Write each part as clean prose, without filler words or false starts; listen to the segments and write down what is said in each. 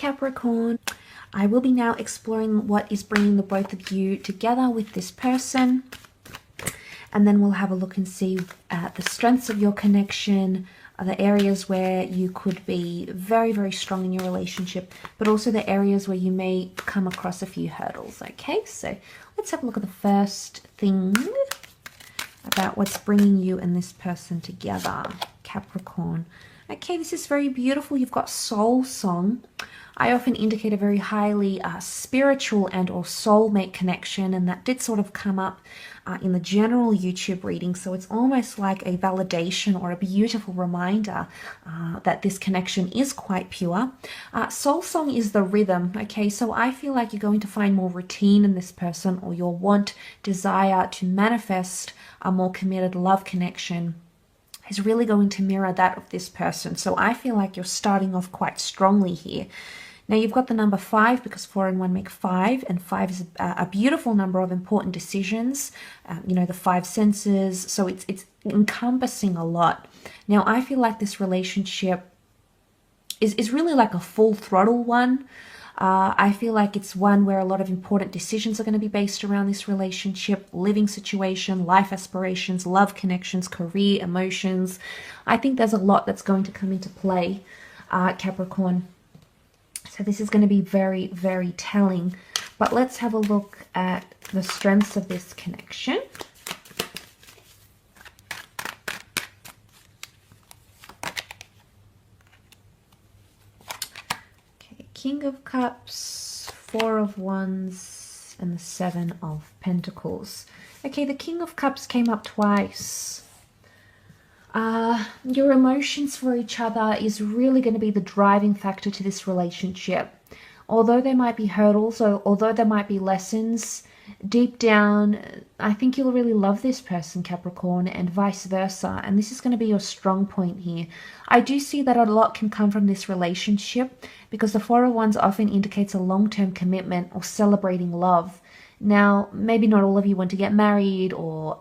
Capricorn. I will be now exploring what is bringing the both of you together with this person. And then we'll have a look and see the strengths of your connection, the areas where you could be very, very strong in your relationship, but also the areas where you may come across a few hurdles. Okay, so let's have a look at the first thing about what's bringing you and this person together, Capricorn. Okay, this is very beautiful. You've got soul song. I often indicate a very highly spiritual and or soulmate connection, and that did sort of come up in the general YouTube reading. So it's almost like a validation or a beautiful reminder that this connection is quite pure. Soul song is the rhythm. Okay, so I feel like you're going to find more routine in this person, or your want, desire to manifest a more committed love connection is really going to mirror that of this person. So I feel like you're starting off quite strongly here. Now you've got the number 5 because 4 and 1 make 5, and 5 is a beautiful number of important decisions. You know, the 5 senses, so it's encompassing a lot. Now I feel like this relationship is really like a full throttle one. I feel like it's one where a lot of important decisions are going to be based around this relationship, living situation, life aspirations, love connections, career, emotions. I think there's a lot that's going to come into play, Capricorn. So this is going to be very, very telling. But let's have a look at the strengths of this connection. King of Cups, 4 of Wands, and the 7 of Pentacles. Okay, the King of Cups came up twice. Your emotions for each other is really going to be the driving factor to this relationship. Although there might be hurdles, or although there might be lessons, deep down, I think you'll really love this person, Capricorn, and vice versa. And this is going to be your strong point here. I do see that a lot can come from this relationship because the 4 of Wands often indicates a long-term commitment or celebrating love. Now, maybe not all of you want to get married or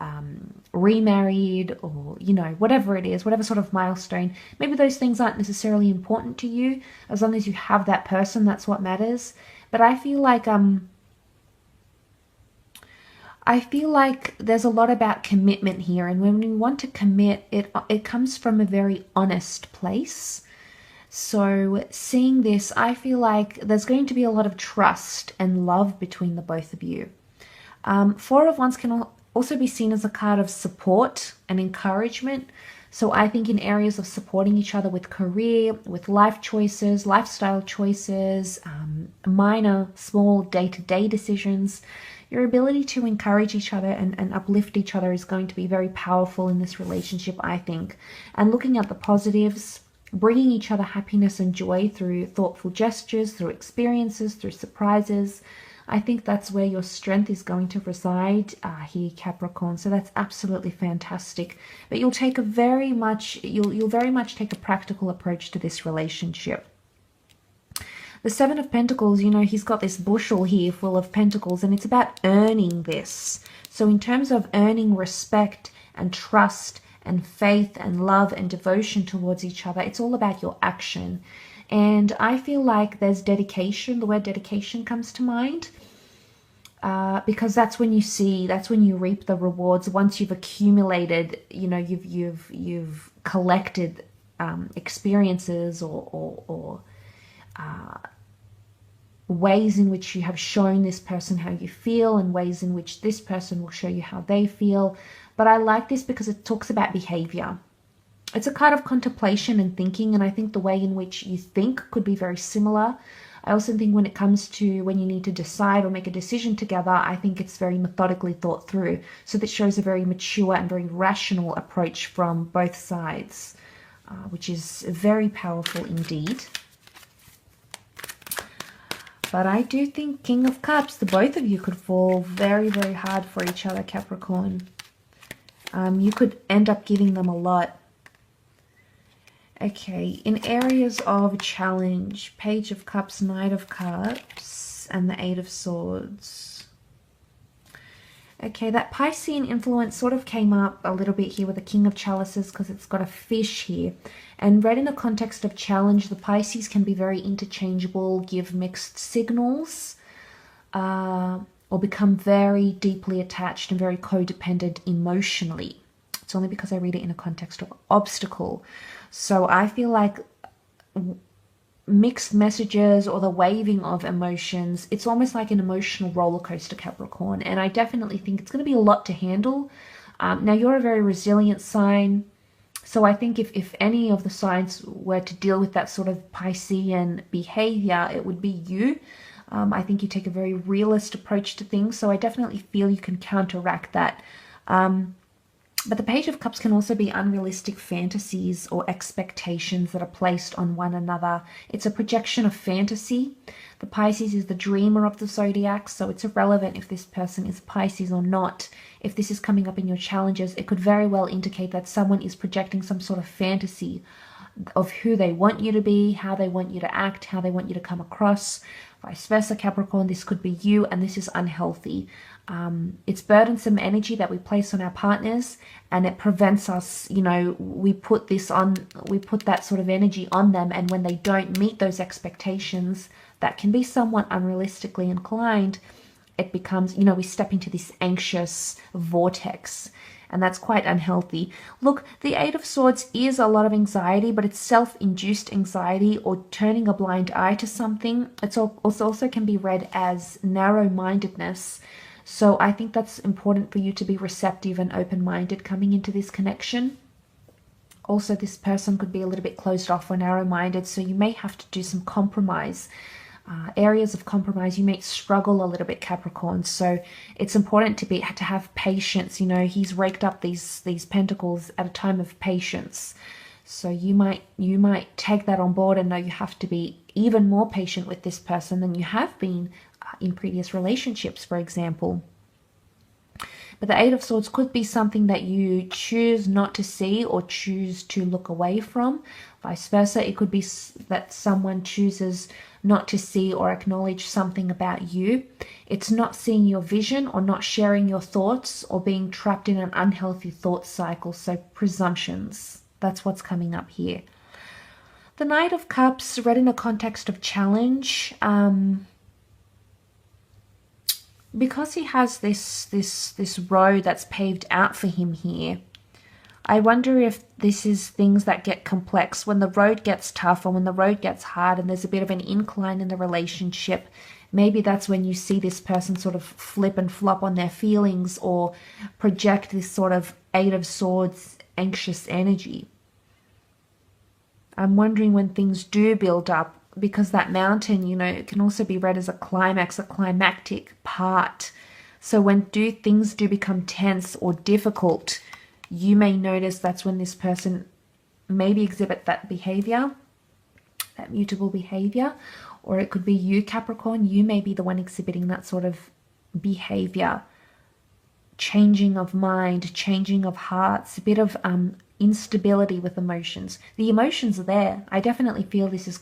remarried, or, you know, whatever it is, whatever sort of milestone. Maybe those things aren't necessarily important to you. As long as you have that person, that's what matters. But I feel like there's a lot about commitment here, and when we want to commit, it comes from a very honest place. So seeing this, I feel like there's going to be a lot of trust and love between the both of you. 4 of Wands can also be seen as a card of support and encouragement. So I think in areas of supporting each other with career, with life choices, lifestyle choices, minor, small day-to-day decisions, your ability to encourage each other and uplift each other is going to be very powerful in this relationship, I think. And looking at the positives, bringing each other happiness and joy through thoughtful gestures, through experiences, through surprises, I think that's where your strength is going to reside here, Capricorn. So that's absolutely fantastic. But you'll take a very much take a practical approach to this relationship. The 7 of Pentacles, you know, he's got this bushel here full of pentacles, and it's about earning this. So in terms of earning respect and trust and faith and love and devotion towards each other, it's all about your action. And I feel like there's dedication. The word dedication comes to mind because that's when you reap the rewards. Once you've accumulated, you know, you've collected experiences or ways in which you have shown this person how you feel, and ways in which this person will show you how they feel. But I like this because it talks about behavior. It's a kind of contemplation and thinking, and I think the way in which you think could be very similar. I also think when it comes to when you need to decide or make a decision together, I think it's very methodically thought through. So that shows a very mature and very rational approach from both sides, which is very powerful indeed. But I do think King of Cups, the both of you could fall very, very hard for each other, Capricorn. You could end up giving them a lot. Okay, in areas of challenge, Page of Cups, Knight of Cups, and the 8 of Swords. Okay, that Piscean influence sort of came up a little bit here with the King of Chalices because it's got a fish here. And read in the context of challenge, the Pisces can be very interchangeable, give mixed signals, or become very deeply attached and very codependent emotionally. It's only because I read it in a context of obstacle. So I feel like mixed messages or the waving of emotions, it's almost like an emotional roller coaster, Capricorn, and I definitely think it's going to be a lot to handle. Now you're a very resilient sign, so I think if any of the signs were to deal with that sort of Piscean behavior, it would be you. I think you take a very realist approach to things, so I definitely feel you can counteract that. But the Page of Cups can also be unrealistic fantasies or expectations that are placed on one another. It's a projection of fantasy. The Pisces is the dreamer of the zodiac, so it's irrelevant if this person is Pisces or not. If this is coming up in your challenges, it could very well indicate that someone is projecting some sort of fantasy of who they want you to be, how they want you to act, how they want you to come across. Vice versa, Capricorn, this could be you, and this is unhealthy. It's burdensome energy that we place on our partners, and it prevents us, we put that sort of energy on them, and when they don't meet those expectations that can be somewhat unrealistically inclined, it becomes, we step into this anxious vortex, and that's quite unhealthy. Look, the Eight of Swords is a lot of anxiety, but it's self-induced anxiety or turning a blind eye to something. It also can be read as narrow-mindedness. So I think that's important for you to be receptive and open-minded coming into this connection. Also, this person could be a little bit closed off or narrow-minded, so you may have to do some compromise. Areas of compromise, you may struggle a little bit, Capricorn. So it's important to have patience. He's raked up these pentacles at a time of patience. So you might take that on board and know you have to be even more patient with this person than you have been in previous relationships, for example. But the Eight of Swords could be something that you choose not to see or choose to look away from. Vice versa, it could be that someone chooses not to see or acknowledge something about you. It's not seeing your vision or not sharing your thoughts or being trapped in an unhealthy thought cycle. So presumptions, that's what's coming up here. The Knight of Cups, read in the context of challenge, because he has this road that's paved out for him here, I wonder if this is things that get complex when the road gets tough or when the road gets hard and there's a bit of an incline in the relationship. Maybe that's when you see this person sort of flip and flop on their feelings or project this sort of Eight of Swords anxious energy. I'm wondering when things do build up, because that mountain, it can also be read as a climax, a climactic part. So when things do become tense or difficult, you may notice that's when this person maybe exhibit that behavior, that mutable behavior, or it could be you, Capricorn. You may be the one exhibiting that sort of behavior, changing of mind, changing of hearts, a bit of instability with emotions. The emotions are there. I definitely feel this is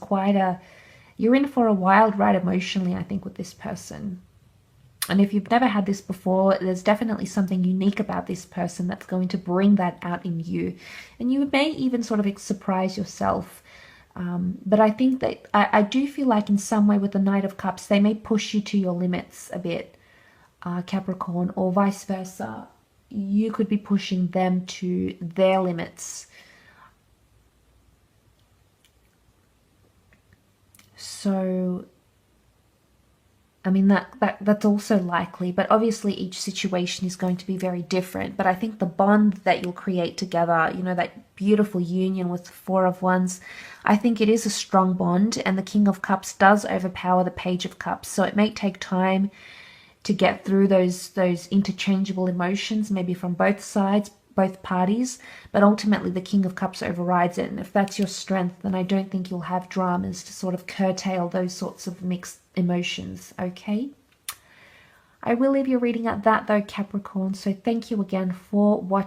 you're in for a wild ride emotionally, I think, with this person. And if you've never had this before, there's definitely something unique about this person that's going to bring that out in you. And you may even sort of surprise yourself. But I think that I do feel like in some way with the Knight of Cups, they may push you to your limits a bit, Capricorn, or vice versa. You could be pushing them to their limits. So, I mean, that's also likely, but obviously each situation is going to be very different. But I think the bond that you'll create together, that beautiful union with the Four of Wands, I think it is a strong bond, and the King of Cups does overpower the Page of Cups. So it may take time to get through those interchangeable emotions, maybe from both sides, both parties, but ultimately the King of Cups overrides it. And if that's your strength, then I don't think you'll have dramas to sort of curtail those sorts of mixed emotions, okay? I will leave your reading at that though, Capricorn, so thank you again for watching.